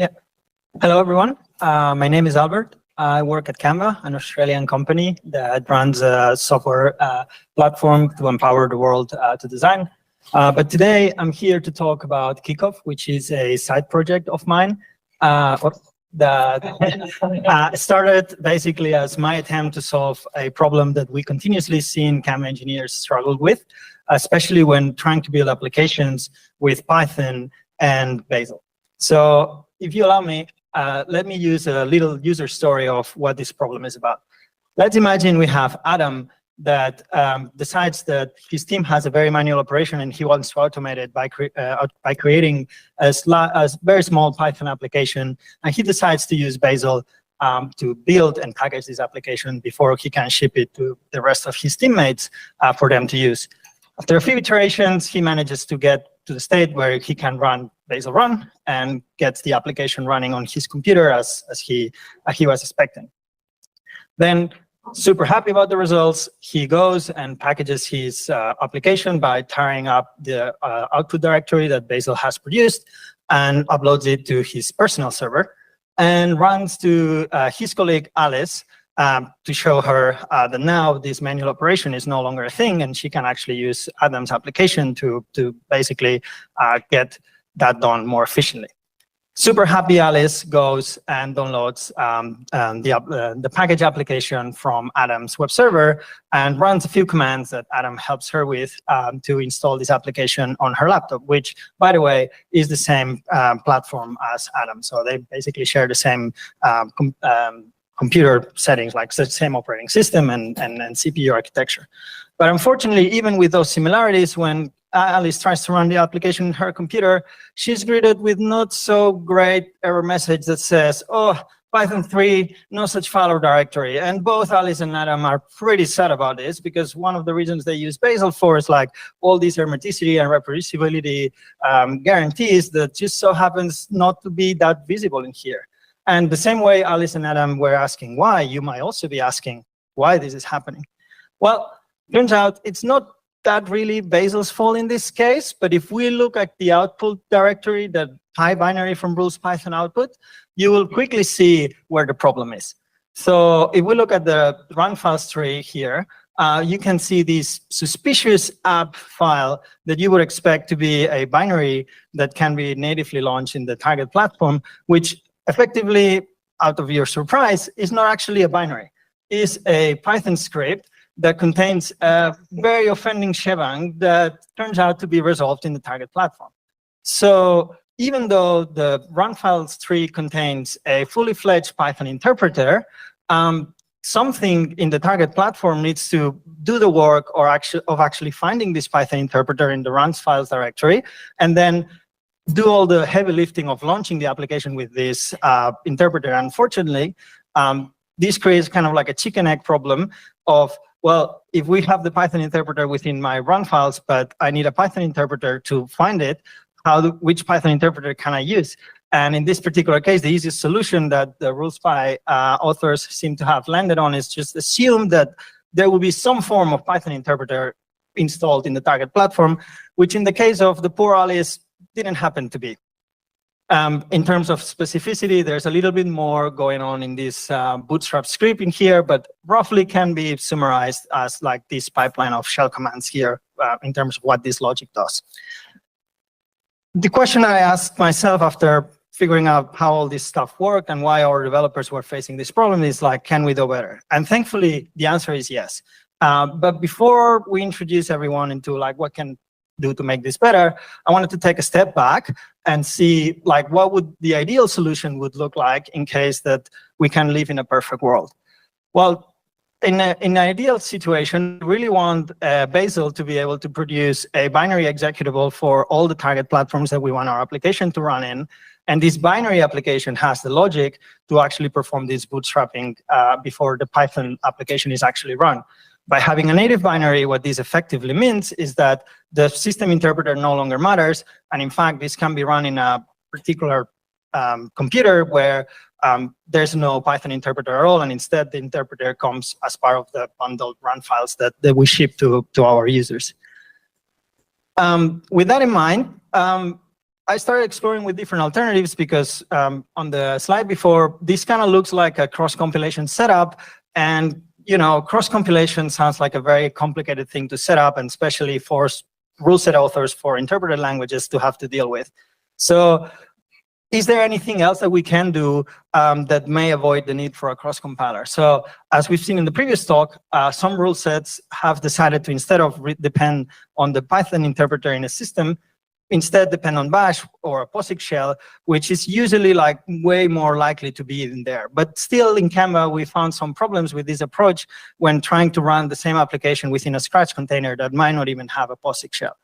Yeah. Hello, everyone. My name is Albert. I work at Canva, an Australian company that runs a software platform to empower the world to design. But today, I'm here to talk about Kickoff, which is a side project of mine that started basically as my attempt to solve a problem that we continuously see in Canva engineers struggle with, especially when trying to build applications with Python and Bazel. So if you allow me, let me use a little user story of what this problem is about. Let's imagine we have Adam that decides that his team has a very manual operation and he wants to automate it by creating a very small Python application. And he decides to use Bazel to build and package this application before he can ship it to the rest of his teammates for them to use. After a few iterations, he manages to get to the state where he can run Bazel run and gets the application running on his computer as he was expecting. Then, super happy about the results, he goes and packages his application by tearing up the output directory that Bazel has produced and uploads it to his personal server and runs to his colleague Alice to show her that now this manual operation is no longer a thing and she can actually use Adam's application to basically get that done more efficiently. Super happy Alice goes and downloads the package application from Adam's web server and runs a few commands that Adam helps her with to install this application on her laptop, which, by the way, is the same platform as Adam. So they basically share the same computer settings, like the same operating system and CPU architecture. But unfortunately, even with those similarities, when Alice tries to run the application on her computer, she's greeted with not so great error message that says, oh, Python 3, no such file or directory. And both Alice and Adam are pretty sad about this because one of the reasons they use Bazel for is like all these hermeticity and reproducibility guarantees that just so happens not to be that visible in here. And the same way Alice and Adam were asking why, you might also be asking why this is happening. Well, turns out it's not that really Bazel's fault in this case, but if we look at the output directory, the high binary from rules Python output, you will quickly see where the problem is. So if we look at the run files tree here, you can see this suspicious app file that you would expect to be a binary that can be natively launched in the target platform, which effectively, out of your surprise, is not actually a binary. It's a Python script that contains a very offending shebang that turns out to be resolved in the target platform. So even though the run files tree contains a fully fledged Python interpreter, something in the target platform needs to do the work of actually finding this Python interpreter in the runs files directory, and then do all the heavy lifting of launching the application with this interpreter. Unfortunately, this creates kind of like a chicken egg problem of, well, if we have the Python interpreter within my run files, but I need a Python interpreter to find it, which Python interpreter can I use? And in this particular case, the easiest solution that the RuleSpy authors seem to have landed on is just assume that there will be some form of Python interpreter installed in the target platform, which in the case of the poor Alice didn't happen to be. In terms of specificity, there's a little bit more going on in this bootstrap script in here, but roughly can be summarized as like this pipeline of shell commands here in terms of what this logic does. The question I asked myself after figuring out how all this stuff worked and why our developers were facing this problem is like, can we do better? And thankfully, the answer is yes. But before we introduce everyone into like what can do to make this better, I wanted to take a step back and see like what would the ideal solution would look like in case that we can live in a perfect world. Well, in an ideal situation, we really want Bazel to be able to produce a binary executable for all the target platforms that we want our application to run in. And this binary application has the logic to actually perform this bootstrapping before the Python application is actually run. By having a native binary, what this effectively means is that the system interpreter no longer matters. And in fact, this can be run in a particular computer where there's no Python interpreter at all. And instead, the interpreter comes as part of the bundled run files that we ship to our users. With that in mind, I started exploring with different alternatives because on the slide before, this kind of looks like a cross-compilation setup. And cross-compilation sounds like a very complicated thing to set up, and especially for rule set authors for interpreted languages to have to deal with. So is there anything else that we can do that may avoid the need for a cross-compiler? So as we've seen in the previous talk, some rule sets have decided to, instead of depend on the Python interpreter in a system, instead depend on Bash or a POSIX shell, which is usually like way more likely to be in there. But still in Canva, we found some problems with this approach when trying to run the same application within a Scratch container that might not even have a POSIX shell.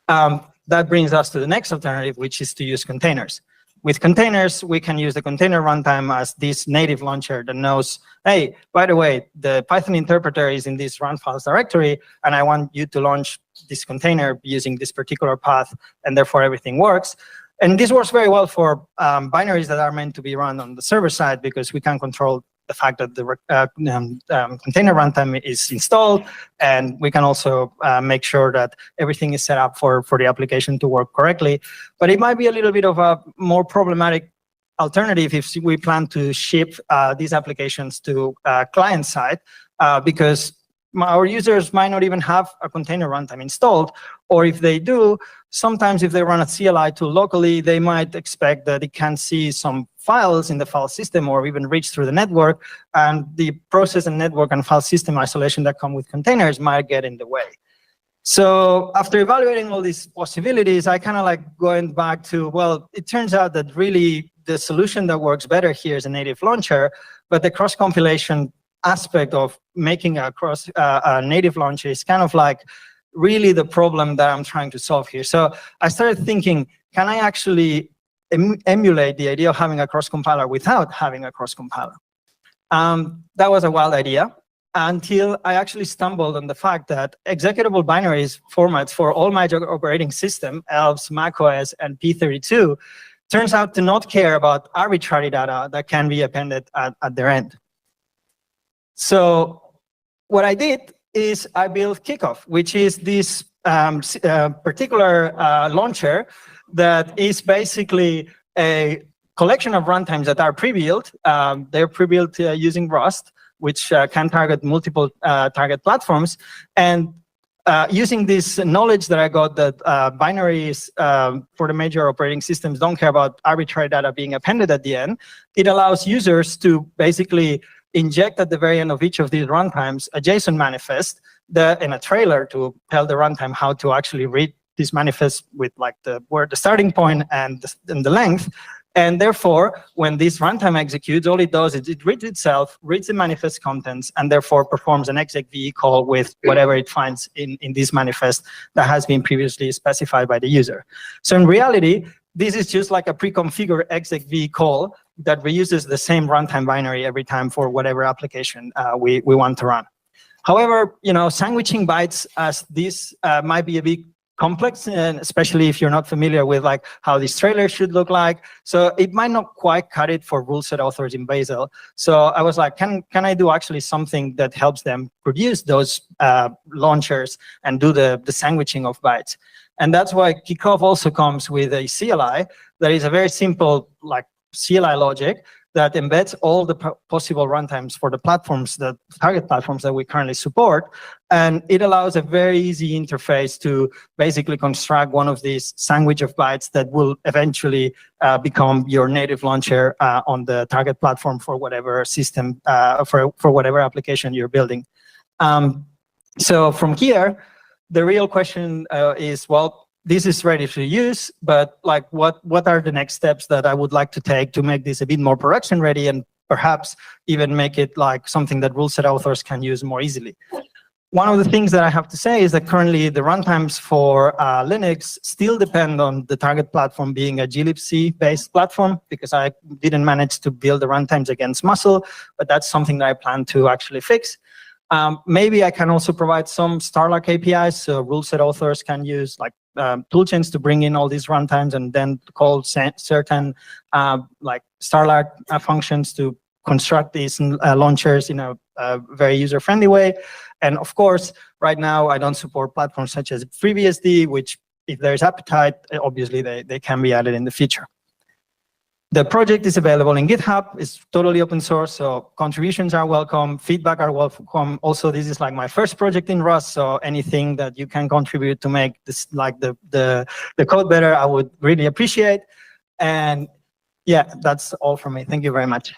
That brings us to the next alternative, which is to use containers. With containers, we can use the container runtime as this native launcher that knows, hey, by the way, the Python interpreter is in this run files directory, and I want you to launch this container using this particular path, and therefore everything works. And this works very well for binaries that are meant to be run on the server side, because we can control the fact that the container runtime is installed, and we can also make sure that everything is set up for the application to work correctly. But it might be a little bit of a more problematic alternative if we plan to ship these applications to client side, because our users might not even have a container runtime installed, or if they do, sometimes if they run a CLI tool locally, they might expect that it can see some files in the file system or even reach through the network, and the process and network and file system isolation that come with containers might get in the way. So after evaluating all these possibilities, I kind of like going back to, well, it turns out that really the solution that works better here is a native launcher, but the cross-compilation aspect of making a native launcher is kind of like really the problem that I'm trying to solve here. So I started thinking, can I actually emulate the idea of having a cross-compiler without having a cross-compiler? That was a wild idea until I actually stumbled on the fact that executable binaries formats for all major operating system, ELBS, macOS, and P32, turns out to not care about arbitrary data that can be appended at their end. So what I did is I built Kickoff, which is this particular launcher that is basically a collection of runtimes that are pre-built. They're pre-built using Rust, which can target multiple target platforms. And using this knowledge that I got that binaries for the major operating systems don't care about arbitrary data being appended at the end, it allows users to basically inject at the very end of each of these runtimes a JSON manifest in a trailer to tell the runtime how to actually read this manifest with like the starting point and the length. And therefore, when this runtime executes, all it does is it reads itself, reads the manifest contents, and therefore performs an execve call with whatever it finds in this manifest that has been previously specified by the user. So in reality, this is just like a pre-configured execve call that reuses the same runtime binary every time for whatever application we want to run. However, sandwiching bytes as this might be a bit complex, and especially if you're not familiar with like how this trailer should look like. So it might not quite cut it for rule set authors in Bazel. So I was like, can I do actually something that helps them produce those launchers and do the sandwiching of bytes? And that's why Kickoff also comes with a CLI that is a very simple like CLI logic that embeds all the possible runtimes for the target platforms that we currently support. And it allows a very easy interface to basically construct one of these sandwich of bytes that will eventually become your native launcher on the target platform for whatever system, for whatever application you're building. So from here, the real question is, well, this is ready to use, but like what are the next steps that I would like to take to make this a bit more production ready and perhaps even make it like something that rule set authors can use more easily? One of the things that I have to say is that currently the runtimes for Linux still depend on the target platform being a glibc-based platform, because I didn't manage to build the runtimes against Muscle, but that's something that I plan to actually fix. Maybe I can also provide some Starlark APIs, so rule set authors can use like toolchains to bring in all these runtimes and then call certain like Starlark functions to construct these launchers in a very user-friendly way. And of course, right now I don't support platforms such as FreeBSD, which if there's appetite, obviously they can be added in the future. The project is available in GitHub. It's totally open source, so contributions are welcome, feedback are welcome. Also, this is like my first project in Rust, so anything that you can contribute to make this like the code better, I would really appreciate. And yeah, that's all from me. Thank you very much.